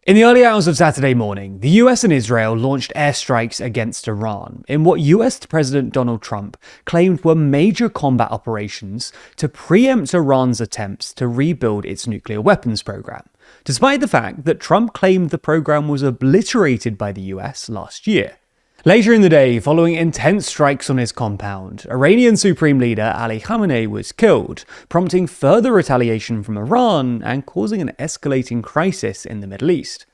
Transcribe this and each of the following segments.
In the early hours of Saturday morning, the US and Israel launched airstrikes against Iran in what US President Donald Trump claimed were major combat operations to preempt Iran's attempts to rebuild its nuclear weapons program, despite the fact that Trump claimed the program was obliterated by the US last year. Later in the day, following intense strikes on his compound, Iranian Supreme Leader Ali Khamenei was killed, prompting further retaliation from Iran and causing an escalating crisis in the Middle East.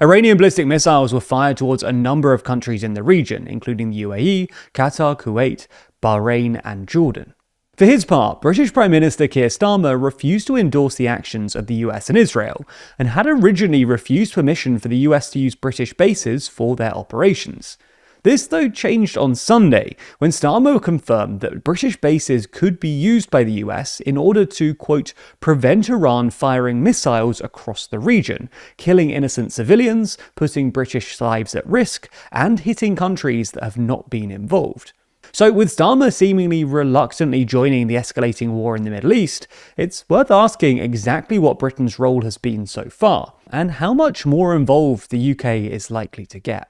Iranian ballistic missiles were fired towards a number of countries in the region, including the UAE, Qatar, Kuwait, Bahrain, and Jordan. For his part, British Prime Minister Keir Starmer refused to endorse the actions of the US and Israel, and had originally refused permission for the US to use British bases for their operations. This, though, changed on Sunday, when Starmer confirmed that British bases could be used by the US in order to, quote, prevent Iran firing missiles across the region, killing innocent civilians, putting British lives at risk, and hitting countries that have not been involved. So, with Starmer seemingly reluctantly joining the escalating war in the Middle East, it's worth asking exactly what Britain's role has been so far, and how much more involved the UK is likely to get.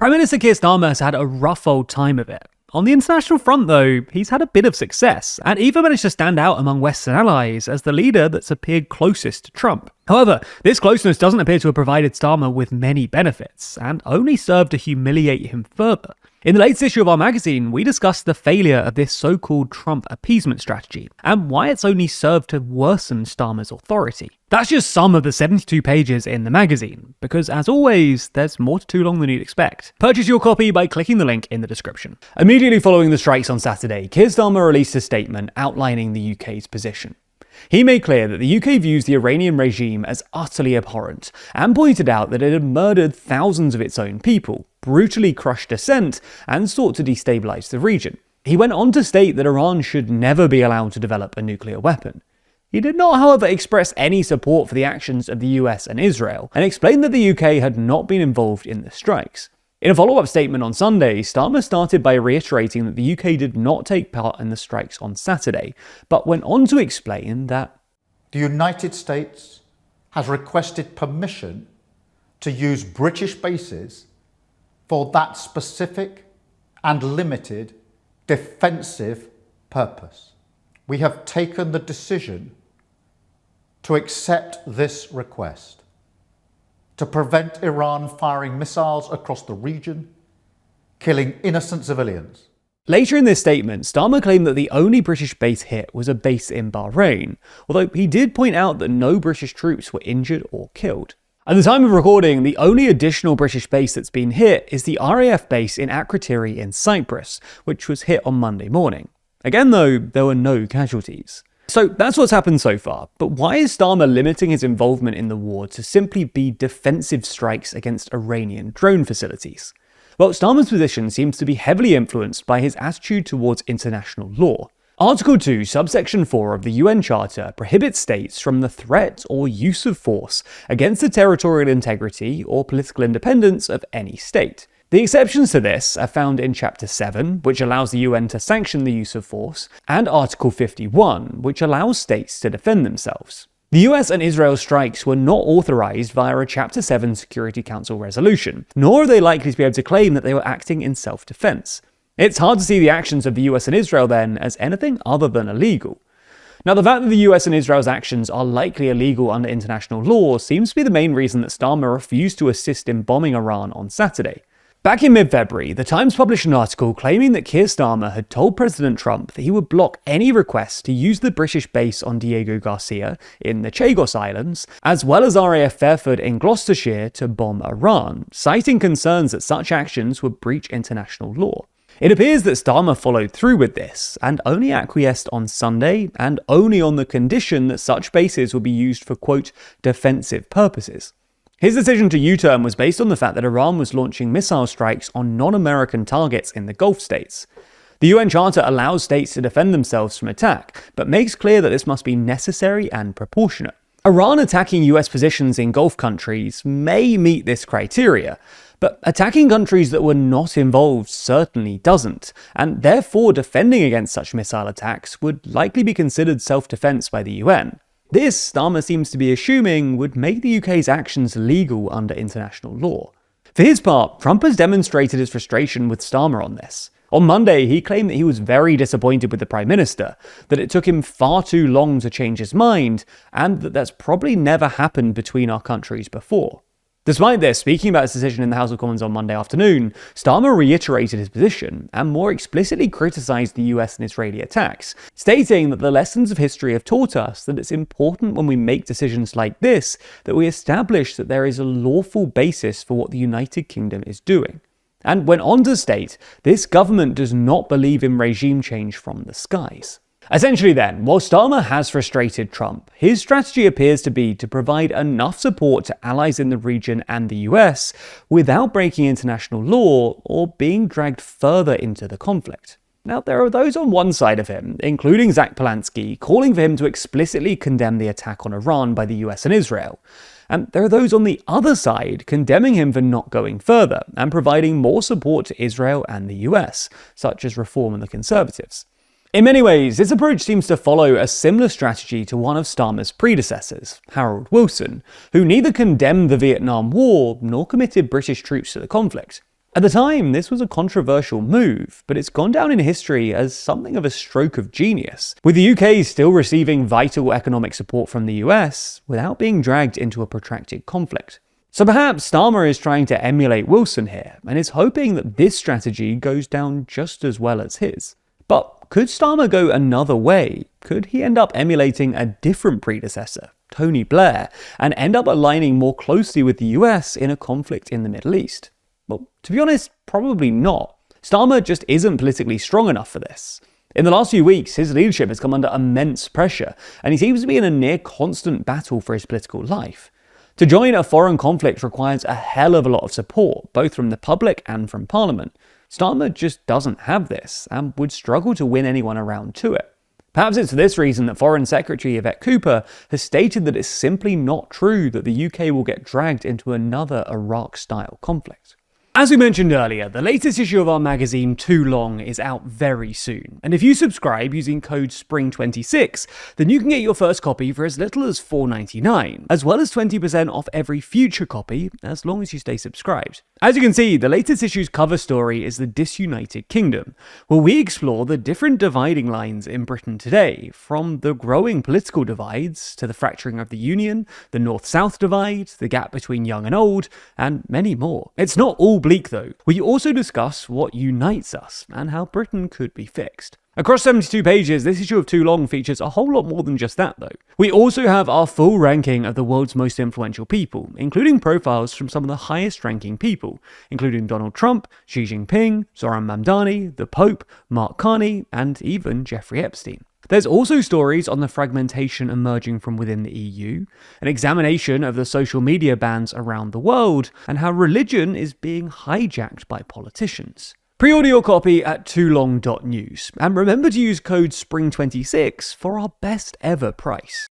Prime Minister Keir Starmer has had a rough old time of it. On the international front, though, he's had a bit of success, and even managed to stand out among Western allies as the leader that's appeared closest to Trump. However, this closeness doesn't appear to have provided Starmer with many benefits, and only served to humiliate him further. In the latest issue of our magazine, we discussed the failure of this so-called Trump appeasement strategy, and why it's only served to worsen Starmer's authority. That's just some of the 72 pages in the magazine, because as always, there's more to Too Long Than You'd Expect. Purchase your copy by clicking the link in the description. Immediately following the strikes on Saturday, Keir Starmer released a statement outlining the UK's position. He made clear that the UK views the Iranian regime as utterly abhorrent, and pointed out that it had murdered thousands of its own people, brutally crushed dissent, and sought to destabilise the region. He went on to state that Iran should never be allowed to develop a nuclear weapon. He did not, however, express any support for the actions of the US and Israel, and explained that the UK had not been involved in the strikes. In a follow-up statement on Sunday, Starmer started by reiterating that the UK did not take part in the strikes on Saturday, but went on to explain that the United States has requested permission to use British bases for that specific and limited defensive purpose. We have taken the decision to accept this request to prevent Iran firing missiles across the region, killing innocent civilians. Later in this statement, Starmer claimed that the only British base hit was a base in Bahrain, although he did point out that no British troops were injured or killed. At the time of recording, the only additional British base that's been hit is the RAF base in Akrotiri in Cyprus, which was hit on Monday morning. Again though, there were no casualties. So that's what's happened so far, but why is Starmer limiting his involvement in the war to simply be defensive strikes against Iranian drone facilities? Well, Starmer's position seems to be heavily influenced by his attitude towards international law. Article 2, subsection 4 of the UN Charter prohibits states from the threat or use of force against the territorial integrity or political independence of any state. The exceptions to this are found in Chapter 7, which allows the UN to sanction the use of force, and Article 51, which allows states to defend themselves. The US and Israel strikes were not authorized via a Chapter 7 Security Council resolution, nor are they likely to be able to claim that they were acting in self-defense. It's hard to see the actions of the US and Israel then as anything other than illegal. Now, the fact that the US and Israel's actions are likely illegal under international law seems to be the main reason that Starmer refused to assist in bombing Iran on Saturday. Back in mid-February, The Times published an article claiming that Keir Starmer had told President Trump that he would block any request to use the British base on Diego Garcia in the Chagos Islands, as well as RAF Fairford in Gloucestershire to bomb Iran, citing concerns that such actions would breach international law. It appears that Starmer followed through with this, and only acquiesced on Sunday, and only on the condition that such bases would be used for, quote, defensive purposes. His decision to U-turn was based on the fact that Iran was launching missile strikes on non-American targets in the Gulf states. The UN Charter allows states to defend themselves from attack, but makes clear that this must be necessary and proportionate. Iran attacking US positions in Gulf countries may meet this criteria, but attacking countries that were not involved certainly doesn't, and therefore defending against such missile attacks would likely be considered self-defense by the UN. This, Starmer seems to be assuming, would make the UK's actions legal under international law. For his part, Trump has demonstrated his frustration with Starmer on this. On Monday, he claimed that he was very disappointed with the Prime Minister, that it took him far too long to change his mind, and that that's probably never happened between our countries before. Despite this, speaking about his decision in the House of Commons on Monday afternoon, Starmer reiterated his position and more explicitly criticised the US and Israeli attacks, stating that the lessons of history have taught us that it's important when we make decisions like this that we establish that there is a lawful basis for what the United Kingdom is doing. And went on to state, this government does not believe in regime change from the skies. Essentially then, while Starmer has frustrated Trump, his strategy appears to be to provide enough support to allies in the region and the US without breaking international law or being dragged further into the conflict. Now, there are those on one side of him, including Zach Polanski, calling for him to explicitly condemn the attack on Iran by the US and Israel. And there are those on the other side condemning him for not going further and providing more support to Israel and the US, such as Reform and the Conservatives. In many ways, this approach seems to follow a similar strategy to one of Starmer's predecessors, Harold Wilson, who neither condemned the Vietnam War nor committed British troops to the conflict. At the time, this was a controversial move, but it's gone down in history as something of a stroke of genius, with the UK still receiving vital economic support from the US without being dragged into a protracted conflict. So perhaps Starmer is trying to emulate Wilson here, and is hoping that this strategy goes down just as well as his. But could Starmer go another way? Could he end up emulating a different predecessor, Tony Blair, and end up aligning more closely with the US in a conflict in the Middle East? Well, to be honest, probably not. Starmer just isn't politically strong enough for this. In the last few weeks, his leadership has come under immense pressure, and he seems to be in a near constant battle for his political life. To join a foreign conflict requires a hell of a lot of support, both from the public and from Parliament. Starmer just doesn't have this, and would struggle to win anyone around to it. Perhaps it's for this reason that Foreign Secretary Yvette Cooper has stated that it's simply not true that the UK will get dragged into another Iraq-style conflict. As we mentioned earlier, the latest issue of our magazine, Too Long, is out very soon, and if you subscribe using code SPRING26, then you can get your first copy for as little as $4.99, as well as 20% off every future copy, as long as you stay subscribed. As you can see, the latest issue's cover story is the Disunited Kingdom, where we explore the different dividing lines in Britain today, from the growing political divides to the fracturing of the Union, the North-South divide, the gap between young and old, and many more. It's not all bleak though. We also discuss what unites us and how Britain could be fixed. Across 72 pages, this issue of Too Long features a whole lot more than just that though. We also have our full ranking of the world's most influential people, including profiles from some of the highest ranking people, including Donald Trump, Xi Jinping, Zoran Mamdani, the Pope, Mark Carney, and even Jeffrey Epstein. There's also stories on the fragmentation emerging from within the EU, an examination of the social media bans around the world, and how religion is being hijacked by politicians. Pre-order your copy at toolong.news, and remember to use code SPRING26 for our best ever price.